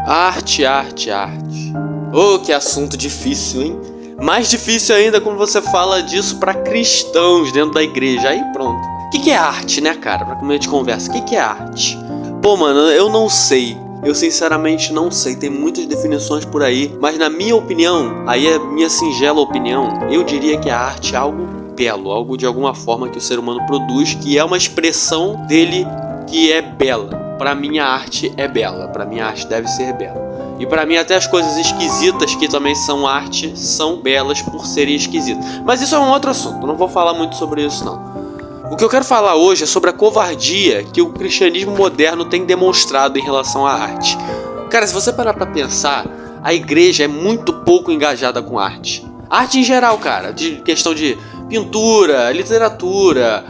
Arte, arte, arte. Oh, que assunto difícil, hein? Mais difícil ainda quando você fala disso pra cristãos dentro da igreja. Aí pronto. O que é arte, né, cara? Pra começo de conversa, o que é arte? Pô, mano, eu não sei. Eu sinceramente não sei. Tem muitas definições por aí. Mas na minha opinião, aí é minha singela opinião, eu diria que a arte é algo belo. Algo de alguma forma que o ser humano produz, que é uma expressão dele que é bela. Pra mim a arte é bela. Pra mim a arte deve ser bela. E pra mim até as coisas esquisitas que também são arte são belas por serem esquisitas. Mas isso é um outro assunto, eu não vou falar muito sobre isso não. O que eu quero falar hoje é sobre a covardia que o cristianismo moderno tem demonstrado em relação à arte. Cara, se você parar pra pensar, a igreja é muito pouco engajada com arte. Arte em geral, cara, de questão de pintura, literatura,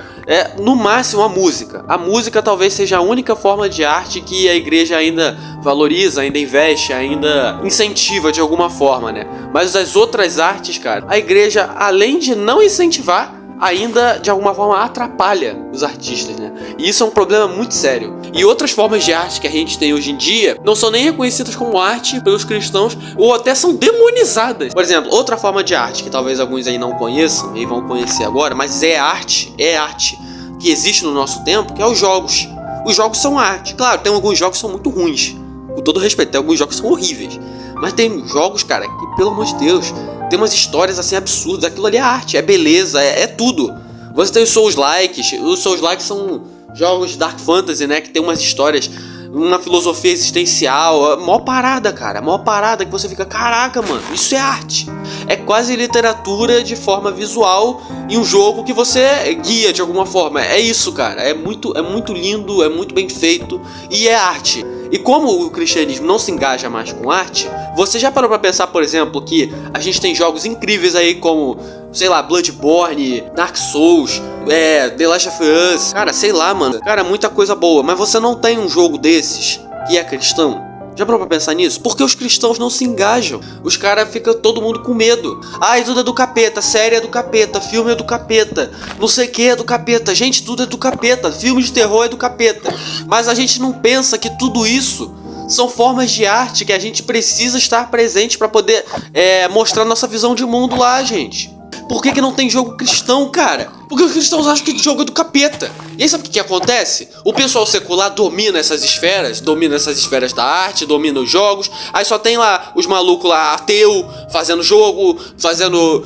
no máximo a música. A música talvez seja a única forma de arte que a igreja ainda valoriza, ainda investe, ainda incentiva de alguma forma, né? Mas as outras artes, cara, a igreja, além de não incentivar, ainda de alguma forma atrapalha os artistas, né? E isso é um problema muito sério. E outras formas de arte que a gente tem hoje em dia não são nem reconhecidas como arte pelos cristãos, ou até são demonizadas. Por exemplo, outra forma de arte que talvez alguns aí não conheçam e vão conhecer agora, mas é arte que existe no nosso tempo, que é os jogos. Os jogos são arte. Claro, tem alguns jogos que são muito ruins, com todo respeito, tem alguns jogos que são horríveis. Mas tem jogos, cara, que pelo amor de Deus, tem umas histórias assim absurdas. Aquilo ali é arte, é beleza, é tudo. Você tem os Souls-likes. Os Souls-likes são jogos de Dark Fantasy, né? Que tem umas histórias, uma filosofia existencial. É mó parada, cara. Mó parada que você fica, caraca, mano, isso é arte. É quase literatura de forma visual em um jogo que você guia de alguma forma. É isso, cara. É muito lindo, é muito bem feito e é arte. E como o cristianismo não se engaja mais com arte, você já parou pra pensar, por exemplo, que a gente tem jogos incríveis aí como, sei lá, Bloodborne, Dark Souls, The Last of Us, cara, sei lá, mano, cara, muita coisa boa, mas você não tem um jogo desses que é cristão? Já parou pra pensar nisso? Porque os cristãos não se engajam. Os caras ficam todo mundo com medo. Ai, tudo é do capeta, série é do capeta, filme é do capeta, não sei o que é do capeta. Gente, tudo é do capeta, filme de terror é do capeta. Mas a gente não pensa que tudo isso são formas de arte que a gente precisa estar presente pra poder mostrar nossa visão de mundo lá, gente. Por que não tem jogo cristão, cara? Porque os cristãos acham que jogo é do capeta. E aí sabe o que acontece? O pessoal secular domina essas esferas da arte, domina os jogos. Aí só tem lá os malucos lá, ateu, fazendo jogo, fazendo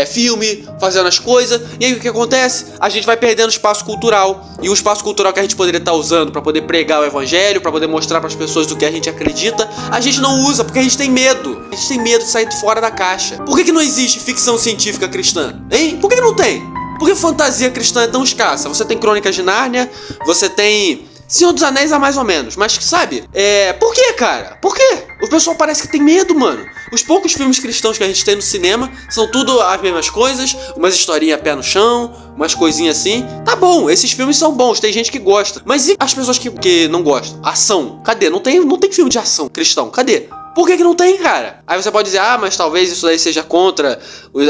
filme, fazendo as coisas. E aí o que acontece? A gente vai perdendo espaço cultural. E o espaço cultural que a gente poderia estar usando pra poder pregar o evangelho, pra poder mostrar pras pessoas do que a gente acredita, a gente não usa porque a gente tem medo. A gente tem medo de sair de fora da caixa. Por que não existe ficção científica cristã? Hein? Por que não tem? Por que fantasia cristã é tão escassa? Você tem Crônicas de Nárnia, você tem Senhor dos Anéis mais ou menos, mas sabe? Por que, cara? Por quê? O pessoal parece que tem medo, mano. Os poucos filmes cristãos que a gente tem no cinema são tudo as mesmas coisas, umas historinhas pé no chão, umas coisinhas assim. Tá bom, esses filmes são bons, tem gente que gosta. Mas e as pessoas que não gostam? Ação, cadê? Não tem filme de ação cristão, cadê? Por que não tem, cara? Aí você pode dizer, mas talvez isso daí seja contra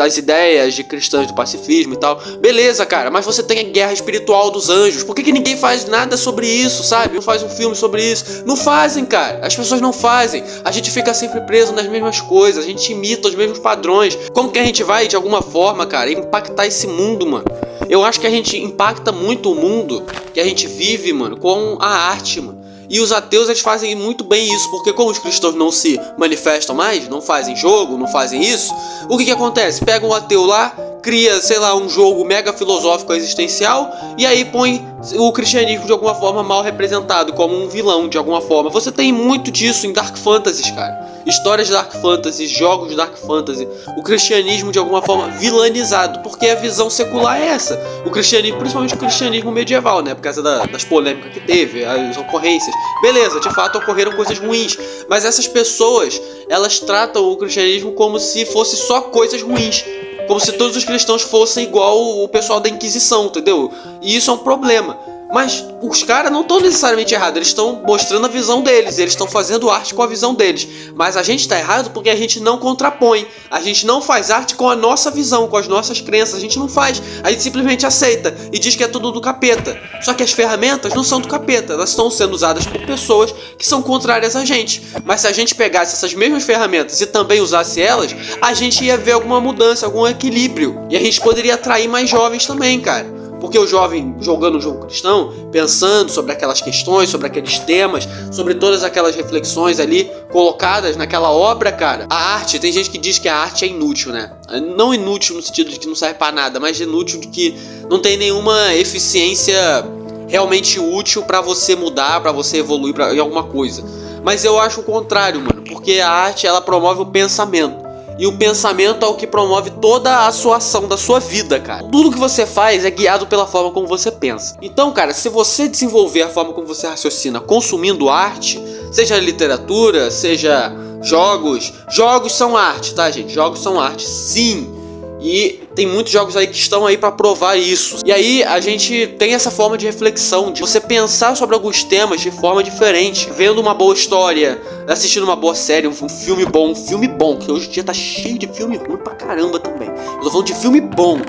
as ideias de cristãos do pacifismo e tal. Beleza, cara, mas você tem a guerra espiritual dos anjos. Por que ninguém faz nada sobre isso, sabe? Não faz um filme sobre isso. Não fazem, cara. As pessoas não fazem. A gente fica sempre preso nas mesmas coisas. A gente imita os mesmos padrões. Como que a gente vai, de alguma forma, cara, impactar esse mundo, mano? Eu acho que a gente impacta muito o mundo que a gente vive, mano, com a arte, mano. E os ateus, eles fazem muito bem isso, porque como os cristãos não se manifestam mais, não fazem jogo, não fazem isso, o que acontece? Pega um ateu lá, cria, sei lá, um jogo mega filosófico existencial, e aí põe o cristianismo de alguma forma mal representado, como um vilão de alguma forma. Você tem muito disso em Dark Fantasy, cara. Histórias de Dark Fantasy, jogos de Dark Fantasy, o cristianismo de alguma forma vilanizado, porque a visão secular é essa. O cristianismo, principalmente o cristianismo medieval, né? Por causa das polêmicas que teve, as ocorrências. Beleza, de fato ocorreram coisas ruins, mas essas pessoas, elas tratam o cristianismo como se fosse só coisas ruins. Como se todos os cristãos fossem igual o pessoal da Inquisição, entendeu? E isso é um problema. Mas os caras não estão necessariamente errados, eles estão mostrando a visão deles, eles estão fazendo arte com a visão deles. Mas a gente está errado porque a gente não contrapõe, a gente não faz arte com a nossa visão, com as nossas crenças, a gente não faz, a gente simplesmente aceita e diz que é tudo do capeta. Só que as ferramentas não são do capeta, elas estão sendo usadas por pessoas que são contrárias a gente. Mas se a gente pegasse essas mesmas ferramentas e também usasse elas, a gente ia ver alguma mudança, algum equilíbrio. E a gente poderia atrair mais jovens também, cara. Porque o jovem jogando um jogo cristão, pensando sobre aquelas questões, sobre aqueles temas, sobre todas aquelas reflexões ali colocadas naquela obra, cara. A arte, tem gente que diz que a arte é inútil, né? Não inútil no sentido de que não serve pra nada, mas inútil de que não tem nenhuma eficiência realmente útil pra você mudar, pra você evoluir em alguma coisa. Mas eu acho o contrário, mano, porque a arte, ela promove o pensamento. E o pensamento é o que promove toda a sua ação da sua vida, cara. Tudo que você faz é guiado pela forma como você pensa. Então, cara, se você desenvolver a forma como você raciocina consumindo arte, seja literatura, seja jogos. Jogos são arte, tá, gente? Jogos são arte, sim. E tem muitos jogos aí que estão aí pra provar isso. E aí a gente tem essa forma de reflexão, de você pensar sobre alguns temas de forma diferente, vendo uma boa história, assistindo uma boa série, um filme bom, que hoje em dia tá cheio de filme ruim pra caramba também. Eu tô falando de filme bom,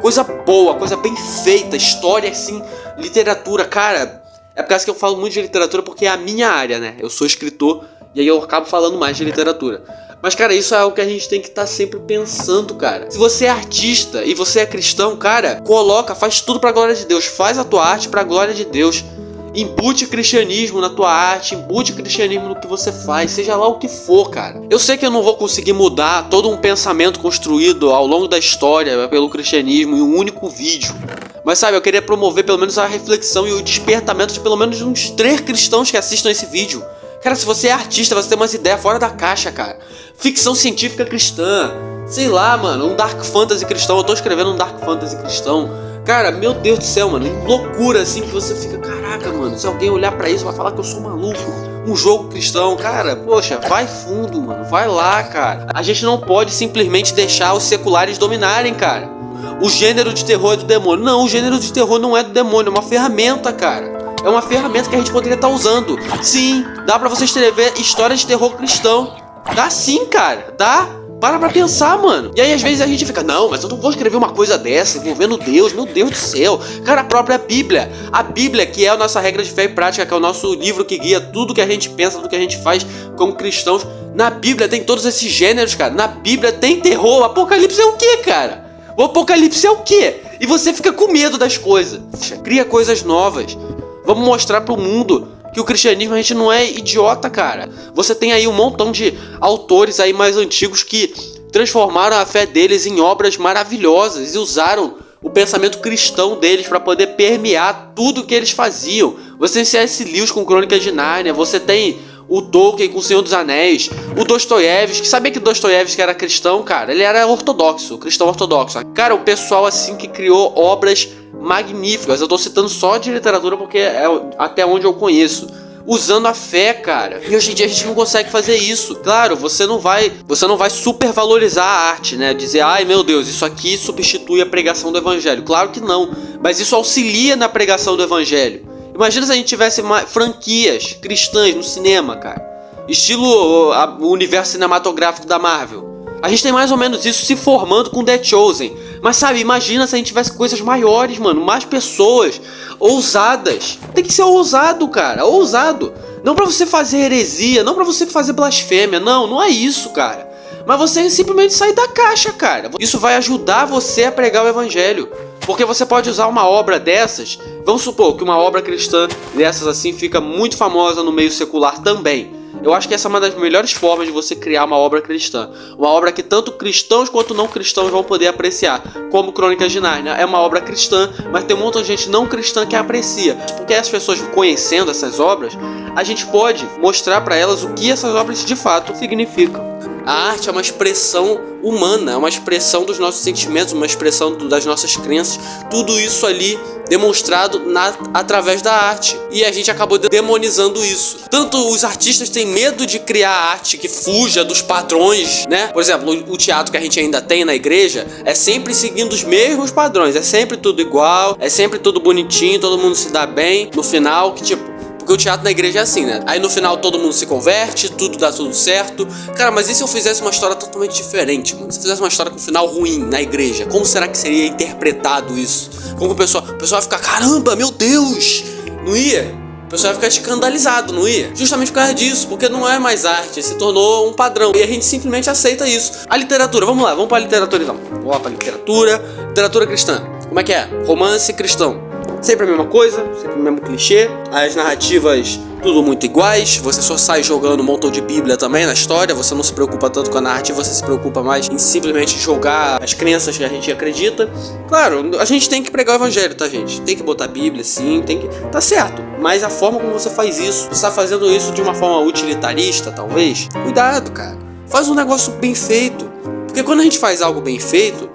coisa boa, coisa bem feita, história assim, literatura, cara. É por causa que eu falo muito de literatura porque é a minha área, né? Eu sou escritor e aí eu acabo falando mais de literatura. Mas, cara, isso é algo que a gente tem que estar sempre pensando, cara. Se você é artista e você é cristão, cara, faz tudo pra glória de Deus. Faz a tua arte pra glória de Deus. Embute cristianismo na tua arte, embute cristianismo no que você faz, seja lá o que for, cara. Eu sei que eu não vou conseguir mudar todo um pensamento construído ao longo da história pelo cristianismo em um único vídeo. Mas, sabe, eu queria promover pelo menos a reflexão e o despertamento de pelo menos uns 3 cristãos que assistam esse vídeo. Cara, se você é artista, você tem umas ideias fora da caixa, cara. Ficção científica cristã. Sei lá, mano, um Dark Fantasy cristão. Eu tô escrevendo um Dark Fantasy cristão. Cara, meu Deus do céu, mano. Loucura, assim, que você fica... Caraca, mano, se alguém olhar pra isso vai falar que eu sou maluco. Um jogo cristão, cara, poxa, vai fundo, mano. Vai lá, cara. A gente não pode simplesmente deixar os seculares dominarem, cara. O gênero de terror é do demônio. Não, o gênero de terror não é do demônio. É uma ferramenta, cara. É uma ferramenta que a gente poderia estar usando. Sim, dá pra você escrever histórias de terror cristão. Dá sim, cara. Dá. Para pra pensar, mano. E aí às vezes a gente fica, não, mas eu não vou escrever uma coisa dessa envolvendo Deus, meu Deus do céu. Cara, a própria Bíblia. A Bíblia, que é a nossa regra de fé e prática, que é o nosso livro que guia tudo que a gente pensa, tudo que a gente faz como cristãos. Na Bíblia tem todos esses gêneros, cara. Na Bíblia tem terror. O Apocalipse é o quê, cara? O Apocalipse é o quê? E você fica com medo das coisas. Cria coisas novas. Vamos mostrar pro mundo que o cristianismo, a gente não é idiota, cara. Você tem aí um montão de autores aí mais antigos que transformaram a fé deles em obras maravilhosas e usaram o pensamento cristão deles para poder permear tudo que eles faziam. Você tem C.S. Lewis com Crônicas de Nárnia, você tem o Tolkien com O Senhor dos Anéis, o Dostoiévski. Sabia que Dostoiévski era cristão, cara? Ele era ortodoxo, cristão ortodoxo. Cara, o pessoal assim que criou obras magníficas. Eu tô citando só de literatura porque é até onde eu conheço. Usando a fé, cara. E hoje em dia a gente não consegue fazer isso. Claro, você não vai supervalorizar a arte, né? Dizer, ai meu Deus, isso aqui substitui a pregação do evangelho. Claro que não. Mas isso auxilia na pregação do evangelho. Imagina se a gente tivesse franquias cristãs no cinema, cara. Estilo o universo cinematográfico da Marvel. A gente tem mais ou menos isso se formando com The Chosen. Mas sabe, imagina se a gente tivesse coisas maiores, mano. Mais pessoas ousadas. Tem que ser ousado, cara. Ousado. Não pra você fazer heresia, não pra você fazer blasfêmia. Não, não é isso, cara. Mas você simplesmente sair da caixa, cara. Isso vai ajudar você a pregar o evangelho. Porque você pode usar uma obra dessas. Vamos supor que uma obra cristã dessas assim fica muito famosa no meio secular também. Eu acho que essa é uma das melhores formas de você criar uma obra cristã. Uma obra que tanto cristãos quanto não cristãos vão poder apreciar. Como Crônicas de Nárnia. É uma obra cristã, mas tem um monte de gente não cristã que aprecia. Porque as pessoas conhecendo essas obras, a gente pode mostrar para elas o que essas obras de fato significam. A arte é uma expressão humana, é uma expressão dos nossos sentimentos, uma expressão das nossas crenças. Tudo isso ali demonstrado através da arte. E a gente acabou demonizando isso. Tanto os artistas têm medo de criar arte que fuja dos padrões, né? Por exemplo, o teatro que a gente ainda tem na igreja é sempre seguindo os mesmos padrões. É sempre tudo igual, é sempre tudo bonitinho, todo mundo se dá bem. No final, que tipo... Porque o teatro na igreja é assim, né? Aí no final todo mundo se converte, tudo dá tudo certo. Cara, mas e se eu fizesse uma história totalmente diferente, mano? Se eu fizesse uma história com um final ruim na igreja, como será que seria interpretado isso? Como o pessoal vai ficar, caramba, meu Deus! Não ia? O pessoal vai ficar escandalizado, não ia? Justamente por causa disso, porque não é mais arte, se tornou um padrão. E a gente simplesmente aceita isso. A literatura, vamos lá, vamos pra literatura então. Vamos lá pra literatura cristã. Como é que é? Romance cristão. Sempre a mesma coisa, sempre o mesmo clichê. As narrativas, tudo muito iguais. Você só sai jogando um montão de bíblia também na história. Você não se preocupa tanto com a narrativa, você se preocupa mais em simplesmente jogar as crenças que a gente acredita. Claro, a gente tem que pregar o evangelho, tá, gente? Tem que botar a bíblia, sim, tem que... Tá certo, mas a forma como você faz isso, você tá fazendo isso de uma forma utilitarista, talvez? Cuidado, cara. Faz um negócio bem feito. Porque quando a gente faz algo bem feito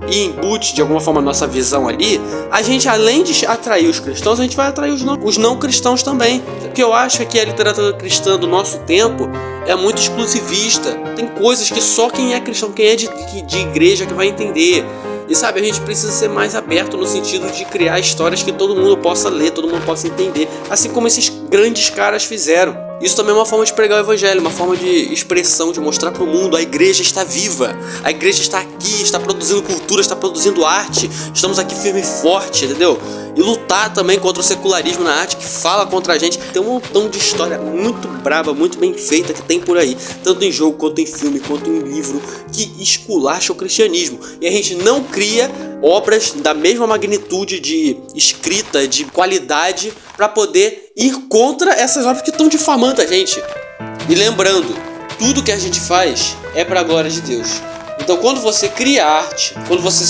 e embute de alguma forma a nossa visão ali, a gente, além de atrair os cristãos, a gente vai atrair os não cristãos também. O que eu acho é que a literatura cristã do nosso tempo é muito exclusivista. Tem coisas que só quem é cristão, quem é de igreja que vai entender. E sabe, a gente precisa ser mais aberto no sentido de criar histórias que todo mundo possa ler, todo mundo possa entender, assim como esses grandes caras fizeram. Isso também é uma forma de pregar o evangelho, uma forma de expressão, de mostrar para o mundo: a igreja está viva, a igreja está aqui, está produzindo cultura, está produzindo arte, estamos aqui firme e forte, entendeu? E lutar também contra o secularismo na arte que fala contra a gente. Tem um montão de história muito braba, muito bem feita que tem por aí, tanto em jogo, quanto em filme, quanto em livro, que esculacha o cristianismo. E a gente não cria obras da mesma magnitude de escrita, de qualidade, para poder ir contra essas obras que estão difamando a gente. E lembrando, tudo que a gente faz é para a glória de Deus. Então quando você cria arte, quando você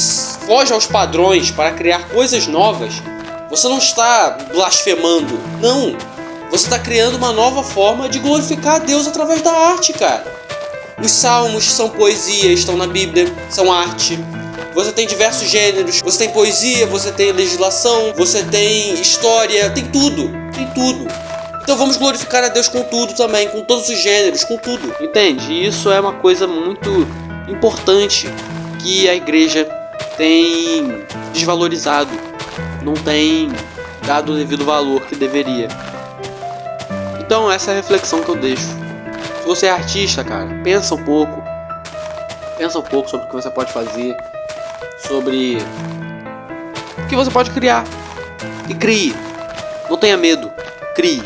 foge aos padrões para criar coisas novas, você não está blasfemando, não. Você está criando uma nova forma de glorificar a Deus através da arte, cara. Os salmos são poesia, estão na Bíblia, são arte. Você tem diversos gêneros, você tem poesia, você tem legislação, você tem história, tem tudo, tem tudo. Então vamos glorificar a Deus com tudo também, com todos os gêneros, com tudo. Entende? E isso é uma coisa muito importante que a igreja tem desvalorizado, não tem dado o devido valor que deveria. Então essa é a reflexão que eu deixo. Se você é artista, cara, pensa um pouco sobre o que você pode fazer, sobre o que você pode criar. E crie. Não tenha medo. Crie.